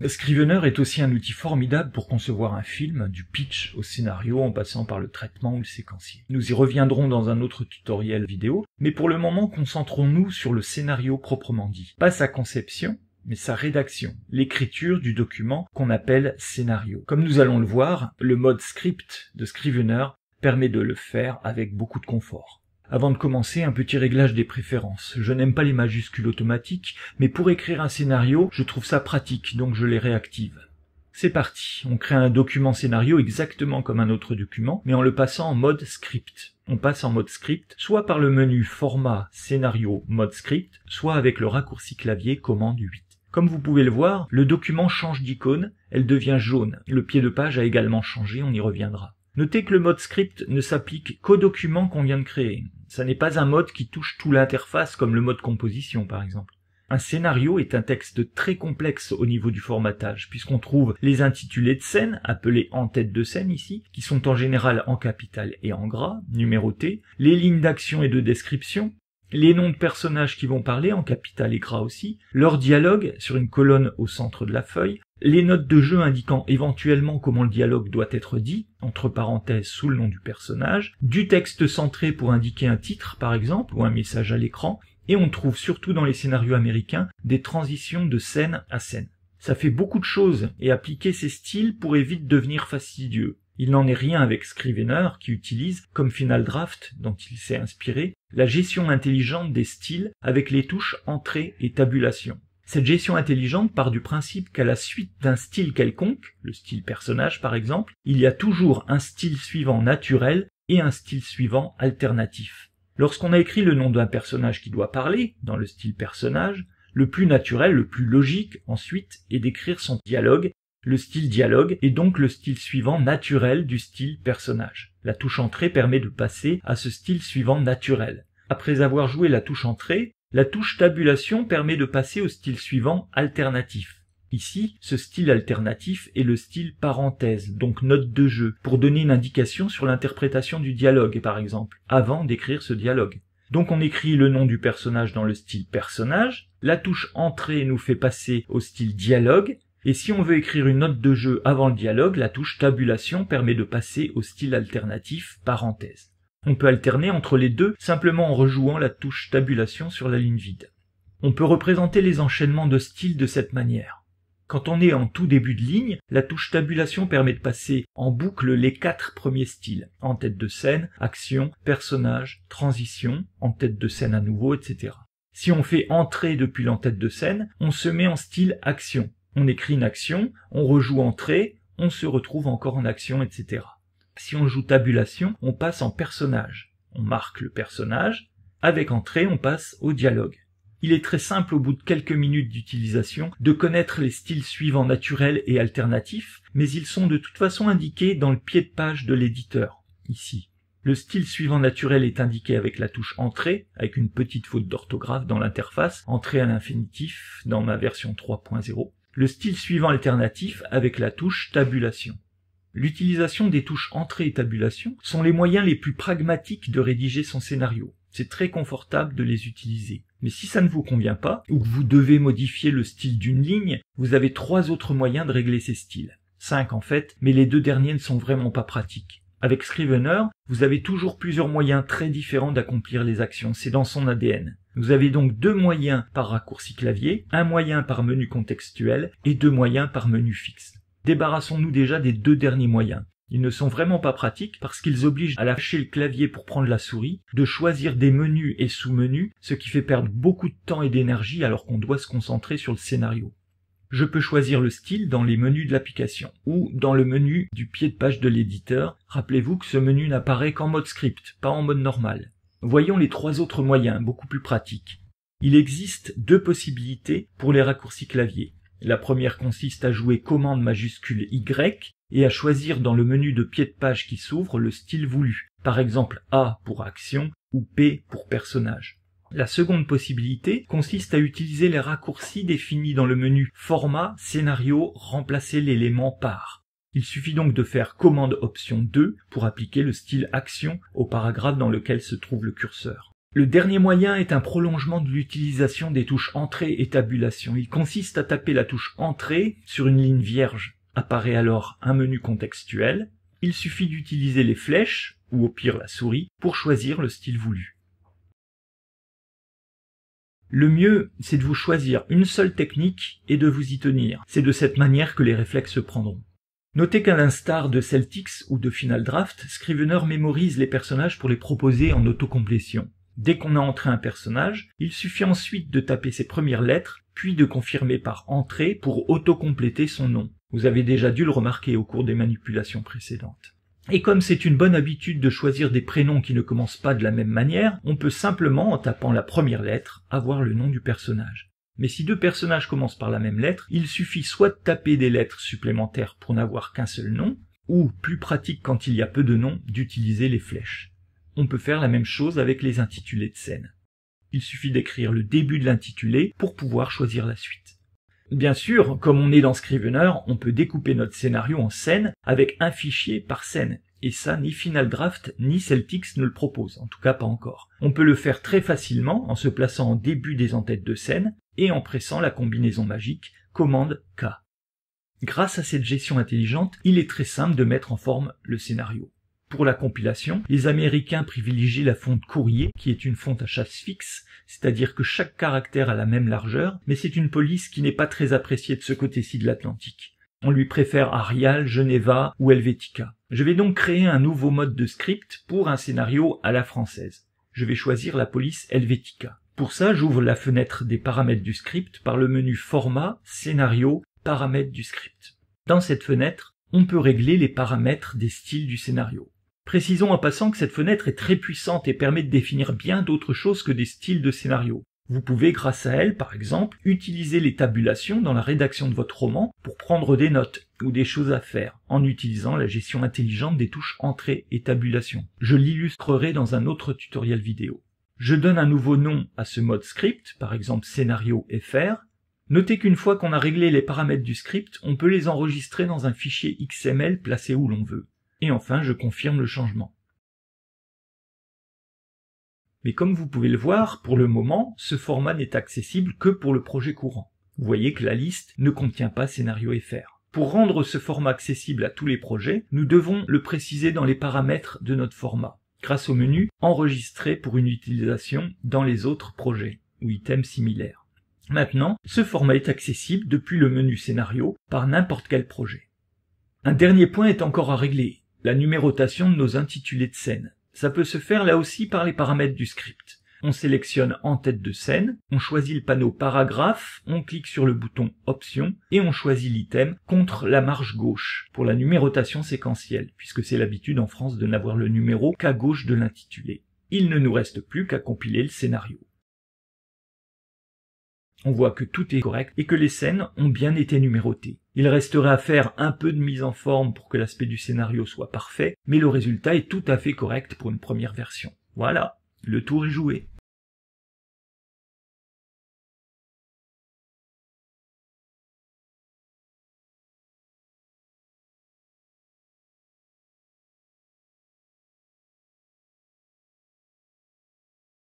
Scrivener est aussi un outil formidable pour concevoir un film, du pitch au scénario en passant par le traitement ou le séquencier. Nous y reviendrons dans un autre tutoriel vidéo, mais pour le moment concentrons-nous sur le scénario proprement dit. Pas sa conception, mais sa rédaction, l'écriture du document qu'on appelle scénario. Comme nous allons le voir, le mode script de Scrivener permet de le faire avec beaucoup de confort. Avant de commencer, un petit réglage des préférences. Je n'aime pas les majuscules automatiques, mais pour écrire un scénario, je trouve ça pratique, donc je les réactive. C'est parti, on crée un document scénario exactement comme un autre document, mais en le passant en mode script. On passe en mode script, soit par le menu Format, Scénario, Mode script, soit avec le raccourci clavier Commande 8. Comme vous pouvez le voir, le document change d'icône, elle devient jaune. Le pied de page a également changé, on y reviendra. Notez que le mode script ne s'applique qu'au document qu'on vient de créer. Ça n'est pas un mode qui touche toute l'interface comme le mode composition par exemple. Un scénario est un texte très complexe au niveau du formatage, puisqu'on trouve les intitulés de scène, appelés en tête de scène ici, qui sont en général en capital et en gras, numérotés, les lignes d'action et de description, les noms de personnages qui vont parler en capital et gras aussi, leur dialogue sur une colonne au centre de la feuille, les notes de jeu indiquant éventuellement comment le dialogue doit être dit, entre parenthèses sous le nom du personnage, du texte centré pour indiquer un titre par exemple, ou un message à l'écran, et on trouve surtout dans les scénarios américains des transitions de scène à scène. Ça fait beaucoup de choses, et appliquer ces styles pourrait vite devenir fastidieux. Il n'en est rien avec Scrivener qui utilise, comme Final Draft dont il s'est inspiré, la gestion intelligente des styles avec les touches entrée et tabulation. Cette gestion intelligente part du principe qu'à la suite d'un style quelconque, le style personnage par exemple, il y a toujours un style suivant naturel et un style suivant alternatif. Lorsqu'on a écrit le nom d'un personnage qui doit parler, dans le style personnage, le plus naturel, le plus logique ensuite est d'écrire son dialogue. Le style dialogue est donc le style suivant naturel du style personnage. La touche entrée permet de passer à ce style suivant naturel. Après avoir joué la touche entrée, la touche tabulation permet de passer au style suivant alternatif. Ici, ce style alternatif est le style parenthèse, donc note de jeu, pour donner une indication sur l'interprétation du dialogue par exemple, avant d'écrire ce dialogue. Donc on écrit le nom du personnage dans le style personnage, la touche entrée nous fait passer au style dialogue, et si on veut écrire une note de jeu avant le dialogue, la touche tabulation permet de passer au style alternatif parenthèse. On peut alterner entre les deux simplement en rejouant la touche tabulation sur la ligne vide. On peut représenter les enchaînements de styles de cette manière. Quand on est en tout début de ligne, la touche tabulation permet de passer en boucle les 4 premiers styles, en tête de scène, action, personnage, transition, en tête de scène à nouveau, etc. Si on fait entrer depuis l'en-tête de scène, on se met en style action. On écrit une action, on rejoue entrée, on se retrouve encore en action, etc. Si on joue tabulation, on passe en personnage. On marque le personnage. Avec entrée, on passe au dialogue. Il est très simple au bout de quelques minutes d'utilisation de connaître les styles suivants naturels et alternatifs, mais ils sont de toute façon indiqués dans le pied de page de l'éditeur, ici. Le style suivant naturel est indiqué avec la touche entrée, avec une petite faute d'orthographe dans l'interface, entrée à l'infinitif dans ma version 3.0. Le style suivant alternatif avec la touche tabulation. L'utilisation des touches entrée et tabulation sont les moyens les plus pragmatiques de rédiger son scénario. C'est très confortable de les utiliser. Mais si ça ne vous convient pas, ou que vous devez modifier le style d'une ligne, vous avez 3 autres moyens de régler ces styles. 5 en fait, mais les 2 derniers ne sont vraiment pas pratiques. Avec Scrivener, vous avez toujours plusieurs moyens très différents d'accomplir les actions, c'est dans son ADN. Vous avez donc 2 moyens par raccourci clavier, 1 moyen par menu contextuel et 2 moyens par menu fixe. Débarrassons-nous déjà des 2 derniers moyens. Ils ne sont vraiment pas pratiques parce qu'ils obligent à lâcher le clavier pour prendre la souris, de choisir des menus et sous-menus, ce qui fait perdre beaucoup de temps et d'énergie alors qu'on doit se concentrer sur le scénario. Je peux choisir le style dans les menus de l'application ou dans le menu du pied de page de l'éditeur. Rappelez-vous que ce menu n'apparaît qu'en mode script, pas en mode normal. Voyons les 3 autres moyens, beaucoup plus pratiques. Il existe 2 possibilités pour les raccourcis clavier. La première consiste à jouer commande majuscule Y et à choisir dans le menu de pied de page qui s'ouvre le style voulu, par exemple A pour action ou P pour personnage. La seconde possibilité consiste à utiliser les raccourcis définis dans le menu Format, Scénario, remplacer l'élément par. Il suffit donc de faire commande option 2 pour appliquer le style action au paragraphe dans lequel se trouve le curseur. Le dernier moyen est un prolongement de l'utilisation des touches Entrée et Tabulation. Il consiste à taper la touche Entrée sur une ligne vierge. Apparaît alors un menu contextuel. Il suffit d'utiliser les flèches, ou au pire la souris, pour choisir le style voulu. Le mieux, c'est de vous choisir une seule technique et de vous y tenir. C'est de cette manière que les réflexes se prendront. Notez qu'à l'instar de Celtix ou de Final Draft, Scrivener mémorise les personnages pour les proposer en autocomplétion. Dès qu'on a entré un personnage, il suffit ensuite de taper ses premières lettres, puis de confirmer par entrée pour autocompléter son nom. Vous avez déjà dû le remarquer au cours des manipulations précédentes. Et comme c'est une bonne habitude de choisir des prénoms qui ne commencent pas de la même manière, on peut simplement, en tapant la première lettre, avoir le nom du personnage. Mais si deux personnages commencent par la même lettre, il suffit soit de taper des lettres supplémentaires pour n'avoir qu'un seul nom, ou, plus pratique quand il y a peu de noms, d'utiliser les flèches. On peut faire la même chose avec les intitulés de scène. Il suffit d'écrire le début de l'intitulé pour pouvoir choisir la suite. Bien sûr, comme on est dans Scrivener, on peut découper notre scénario en scènes avec un fichier par scène. Et ça, ni Final Draft ni Celtix ne le proposent, en tout cas pas encore. On peut le faire très facilement en se plaçant en début des en-têtes de scène et en pressant la combinaison magique commande K. Grâce à cette gestion intelligente, il est très simple de mettre en forme le scénario. Pour la compilation, les Américains privilégient la fonte Courrier, qui est une fonte à chasse fixe, c'est-à-dire que chaque caractère a la même largeur, mais c'est une police qui n'est pas très appréciée de ce côté-ci de l'Atlantique. On lui préfère Arial, Geneva ou Helvetica. Je vais donc créer un nouveau mode de script pour un scénario à la française. Je vais choisir la police Helvetica. Pour ça, j'ouvre la fenêtre des paramètres du script par le menu Format, Scénario, Paramètres du script. Dans cette fenêtre, on peut régler les paramètres des styles du scénario. Précisons en passant que cette fenêtre est très puissante et permet de définir bien d'autres choses que des styles de scénario. Vous pouvez, grâce à elle, par exemple, utiliser les tabulations dans la rédaction de votre roman pour prendre des notes ou des choses à faire, en utilisant la gestion intelligente des touches Entrée et Tabulation. Je l'illustrerai dans un autre tutoriel vidéo. Je donne un nouveau nom à ce mode script, par exemple Scénario FR. Notez qu'une fois qu'on a réglé les paramètres du script, on peut les enregistrer dans un fichier XML placé où l'on veut. Et enfin, je confirme le changement. Mais comme vous pouvez le voir, pour le moment, ce format n'est accessible que pour le projet courant. Vous voyez que la liste ne contient pas Scénario FR. Pour rendre ce format accessible à tous les projets, nous devons le préciser dans les paramètres de notre format, grâce au menu « Enregistrer pour une utilisation dans les autres projets » ou items similaires. Maintenant, ce format est accessible depuis le menu Scénario par n'importe quel projet. Un dernier point est encore à régler, la numérotation de nos intitulés de scène. Ça peut se faire là aussi par les paramètres du script. On sélectionne en tête de scène, on choisit le panneau paragraphe, on clique sur le bouton option et on choisit l'item contre la marge gauche pour la numérotation séquentielle, puisque c'est l'habitude en France de n'avoir le numéro qu'à gauche de l'intitulé. Il ne nous reste plus qu'à compiler le scénario. On voit que tout est correct et que les scènes ont bien été numérotées. Il resterait à faire un peu de mise en forme pour que l'aspect du scénario soit parfait, mais le résultat est tout à fait correct pour une première version. Voilà, le tour est joué.